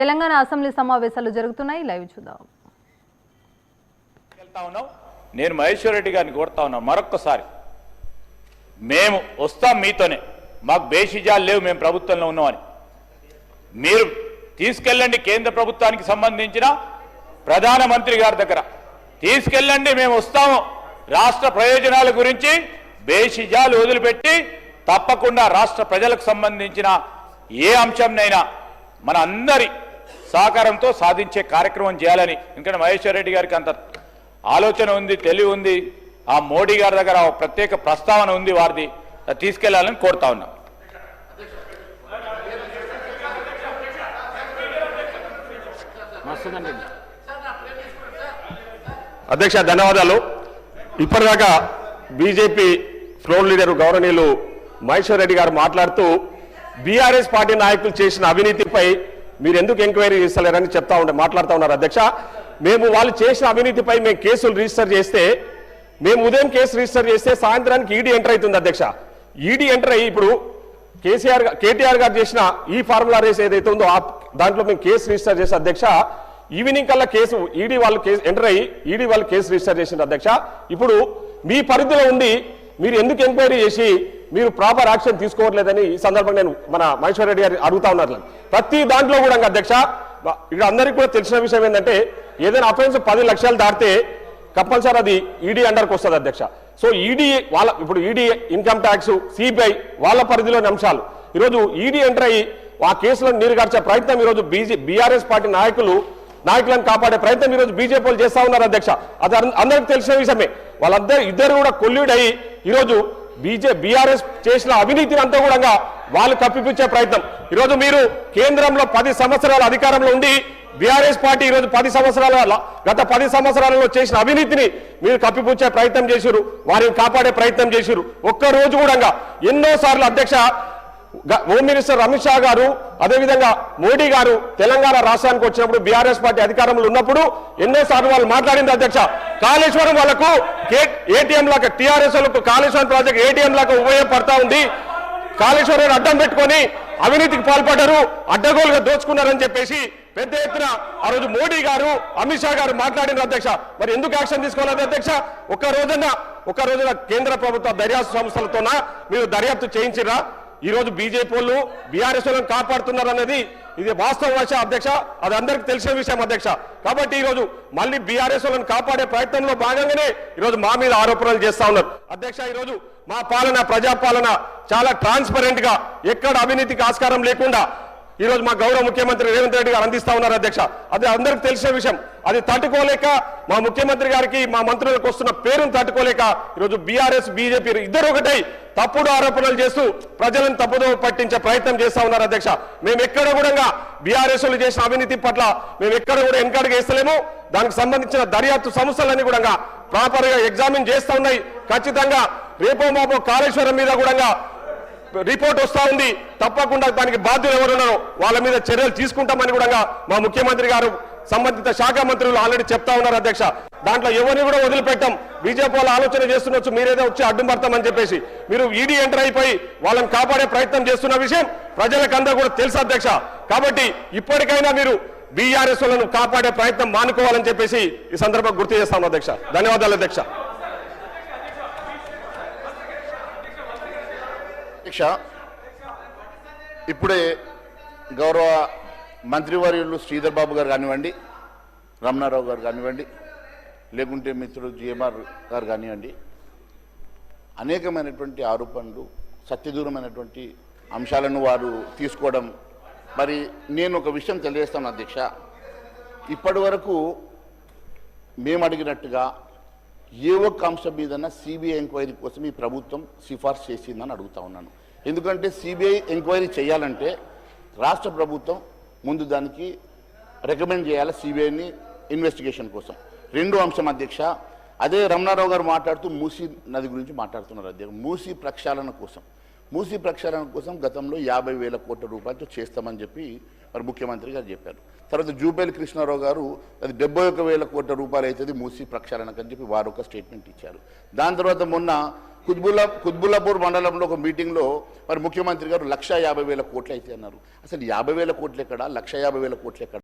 Telangana assembly సమావేశాలు జరుగుతున్నాయి. Live చూద్దాం. నేను మహేశ్వర్ రెడ్డి గారిని కోరుతా ఉన్నా, మరొక్కసారి మేము వస్తాం మీతోనే, మాకు బేషిజాలు లేవు, మేము ప్రభుత్వంలో ఉన్నామని మీరు తీసుకెళ్ళండి. కేంద్ర ప్రభుత్వానికి సంబంధించిన ప్రధానమంత్రి గారి దగ్గర తీసుకెళ్ళండి, మేము వస్తాము. రాష్ట్ర ప్రయోజనాల గురించి బేషిజాలు వదిలిపెట్టి తప్పకుండా రాష్ట్ర ప్రజలకు సంబంధించిన ఏ అంశంనైనా మన అందరి సహకారంతో సాధించే కార్యక్రమం చేయాలని. ఎందుకంటే మహేశ్వర్ రెడ్డి గారికి అంత ఆలోచన ఉంది, తెలివి ఉంది. ఆ మోడీ గారి దగ్గర ప్రత్యేక ప్రస్తావన ఉంది, వారిది తీసుకెళ్లాలని కోరుతా ఉన్నాం. అధ్యక్ష ధన్యవాదాలు. ఇప్పటిదాకా బీజేపీ ఫ్లోర్ లీడర్ గౌరవనీయులు మహేశ్వర్ రెడ్డి గారు మాట్లాడుతూ బీఆర్ఎస్ పార్టీ నాయకులు చేసిన అవినీతిపై మీరు ఎందుకు ఎంక్వైరీ చేస్తలేరని మాట్లాడుతూ ఉన్నారు. అధ్యక్ష, మేము వాళ్ళు చేసిన అవినీతిపై మేము కేసులు రిజిస్టర్ చేస్తే, మేము ఉదయం కేసు రిజిస్టర్ చేస్తే సాయంత్రానికి ఈడీ ఎంటర్ అవుతుంది. అధ్యక్ష, ఈడీ ఎంటర్ అయ్యి ఇప్పుడు కేటీఆర్ గారు చేసిన ఈ ఫార్ములా రేస్ ఏదైతే ఉందో దాంట్లో మేము కేసు రిజిస్టర్ చేసి అధ్యక్ష, ఈవినింగ్ కల్లా కేసు ఈడీ వాళ్ళు ఎంటర్ అయ్యి ఈడీ వాళ్ళు కేసు రిజిస్టర్ చేసింది. అధ్యక్ష, ఇప్పుడు మీ పరిధిలో ఉండి మీరు ఎందుకు ఎంక్వైరీ చేసి మీరు ప్రాపర్ యాక్షన్ తీసుకోవట్లేదని ఈ సందర్భంగా నేను మన మహేశ్వర్ రెడ్డి గారు అడుగుతా ఉన్నారు. ప్రతి దాంట్లో కూడా అధ్యక్ష, ఇక్కడ అందరికీ కూడా తెలిసిన విషయం ఏంటంటే ఏదైనా అఫెన్స్ 10 లక్షలు దాటితే కంపల్సరీ అది ఈడీ అండర్కి వస్తుంది. అధ్యక్ష, సో ఈడీ ఇప్పుడు ఈడీ, ఇన్కమ్ ట్యాక్స్, సిబిఐ వాళ్ళ పరిధిలోని అంశాలు ఈరోజు ఈడీ ఎంటర్ అయ్యి ఆ కేసులను నీరుగార్చే ప్రయత్నం ఈరోజు బీఆర్ఎస్ పార్టీ నాయకులను కాపాడే ప్రయత్నం ఈరోజు బీజేపీ వాళ్ళు చేస్తా ఉన్నారు. అధ్యక్ష, అది అందరికి తెలిసిన విషయమే. ఇద్దరు కూడా కొల్యూడ్ అయ్యి ఈరోజు బీఆర్ఎస్ చేసిన అవినీతిని అంతా కూడా వాళ్ళు కప్పిపుచ్చే ప్రయత్నం. ఈరోజు మీరు కేంద్రంలో 10 సంవత్సరాల అధికారంలో ఉండి బీఆర్ఎస్ పార్టీ ఈరోజు గత 10 సంవత్సరాలలో చేసిన అవినీతిని మీరు కప్పిపుచ్చే ప్రయత్నం చేశారు, వారిని కాపాడే ప్రయత్నం చేశారు. ఒక్కరోజు కూడా ఎన్నోసార్లు అధ్యక్ష హోమ్ మినిస్టర్ అమిత్ షా గారు, అదేవిధంగా మోడీ గారు తెలంగాణ రాష్ట్రానికి వచ్చినప్పుడు బీఆర్ఎస్ పార్టీ అధికారంలో ఉన్నప్పుడు ఎన్నోసార్లు వాళ్ళు మాట్లాడింది. అధ్యక్ష, కాళేశ్వరం వాళ్ళకు ఏటీఎం లాగా, టీఆర్ఎస్ వాళ్ళకు కాళేశ్వరం ప్రాజెక్ట్ ఏటీఎం లాగా ఉపయోగపడతా ఉంది. కాళేశ్వరం అడ్డం పెట్టుకొని అవినీతికి పాల్పడ్డారు, అడ్డగోలుగా దోచుకున్నారని చెప్పేసి పెద్ద ఎత్తున ఆ రోజు మోడీ గారు, అమిత్ షా గారు మాట్లాడినారు. అధ్యక్ష, మరి ఎందుకు యాక్షన్ తీసుకోలేదు? అధ్యక్ష, ఒక రోజున కేంద్ర ప్రభుత్వ దర్యాప్తు సంస్థలతోన మీరు దర్యాప్తు చేయించిరా? ఈ రోజు బీజేపీ వాళ్ళు బీఆర్ఎస్ వాళ్ళని కాపాడుతున్నారు అనేది ఇది వాస్తవం అధ్యక్ష, అది అందరికి తెలిసిన విషయం. అధ్యక్ష, కాబట్టి ఈరోజు మళ్ళీ బీఆర్ఎస్ వాళ్ళని కాపాడే ప్రయత్నంలో భాగంగానే ఈరోజు మా మీద ఆరోపణలు చేస్తా ఉన్నారు. అధ్యక్ష, ఈరోజు మా పాలన, ప్రజాపాలన చాలా ట్రాన్స్పరెంట్ గా, ఎక్కడ అవినీతికి ఆస్కారం లేకుండా ఈరోజు మా గౌరవ ముఖ్యమంత్రి రేవంత్ రెడ్డి గారు అందిస్తా ఉన్నారు. అధ్యక్ష, అది అందరికి తెలిసిన విషయం. అది తట్టుకోలేక మా ముఖ్యమంత్రి గారికి, మా మంత్రులకు వస్తున్న పేరును తట్టుకోలేక ఈరోజు బీఆర్ఎస్, బీజేపీ ఇద్దరు ఒకటై తప్పుడు ఆరోపణలు చేస్తూ ప్రజలను తప్పుదో పట్టించే ప్రయత్నం చేస్తా ఉన్నారు. అధ్యక్ష, మేము ఎక్కడ కూడా బీఆర్ఎస్ చేసిన అవినీతి పట్ల మేము ఎక్కడ కూడా వెనకడుగు వేస్తలేము. దానికి సంబంధించిన దర్యాప్తు సంస్థలన్నీ కూడా ప్రాపర్ గా ఎగ్జామిన్ చేస్తా ఉన్నాయి. ఖచ్చితంగా రేపో మాపో కాళేశ్వరం మీద కూడా రిపోర్ట్ వస్తా ఉంది. తప్పకుండా దానికి బాధ్యులు ఎవరున్నారో వాళ్ళ మీద చర్యలు తీసుకుంటామని కూడా మా ముఖ్యమంత్రి గారు, సంబంధిత శాఖ మంత్రులు ఆల్రెడీ చెప్తా ఉన్నారు. అధ్యక్ష, దాంట్లో ఎవరిని కూడా వదిలిపెట్టాం. బీజేపీ వాళ్ళు ఆలోచన చేస్తున్నచ్చు మీరేదో వచ్చి అడ్డం పడతామని చెప్పేసి మీరు ఈడీ ఎంటర్ అయిపోయి వాళ్ళని కాపాడే ప్రయత్నం చేస్తున్న విషయం ప్రజలకందరూ కూడా తెలుసు. అధ్యక్ష, కాబట్టి ఇప్పటికైనా మీరు బీఆర్ఎస్ లను కాపాడే ప్రయత్నం మానుకోవాలని చెప్పేసి ఈ సందర్భంగా గుర్తు చేస్తాను. అధ్యక్ష, ధన్యవాదాలు. అధ్యక్ష, ఇప్పుడే గౌరవ మంత్రివర్యులు శ్రీధర్ బాబు గారు కానివ్వండి, రమణారావు గారు కానివ్వండి, లేకుంటే మిత్రుడు జిఎంఆర్ గారు కానివ్వండి, అనేకమైనటువంటి ఆరోపణలు, సత్యదూరమైనటువంటి అంశాలను వారు తీసుకోవడం. మరి నేను ఒక విషయం తెలియజేస్తాను. అధ్యక్ష, ఇప్పటి వరకు మేము అడిగినట్టుగా ఏ ఒక్క అంశం మీదన్నా సిబిఐ ఎంక్వైరీ కోసం ఈ ప్రభుత్వం సిఫార్సు చేసిందని అడుగుతా ఉన్నాను. ఎందుకంటే సిబిఐ ఎంక్వైరీ చేయాలంటే రాష్ట్ర ప్రభుత్వం ముందు దానికి రికమెండ్ చేయాలి సిబిఐని ఇన్వెస్టిగేషన్ కోసం. రెండో అంశం అధ్యక్ష, అదే రమణారావు గారు మాట్లాడుతూ మూసీ నది గురించి మాట్లాడుతున్నారు. అధ్యక్ష, మూసీ ప్రక్షాళన కోసం గతంలో 50,000 కోట్ల రూపాయలతో చేస్తామని చెప్పి మరి ముఖ్యమంత్రి గారు చెప్పారు. తర్వాత జూపల్లి కృష్ణారావు గారు అది 71,000 కోట్ల రూపాయలు అవుతుంది మూసీ ప్రక్షాళనకు అని చెప్పి వారు ఒక స్టేట్మెంట్ ఇచ్చారు. దాని తర్వాత మొన్న కుత్బుల్లాపూర్ మండలంలో ఒక మీటింగ్లో మరి ముఖ్యమంత్రి గారు 1,50,000 కోట్లు అయితే అన్నారు. అసలు 50,000 కోట్లు ఎక్కడ, 1,50,000 కోట్లు ఎక్కడ?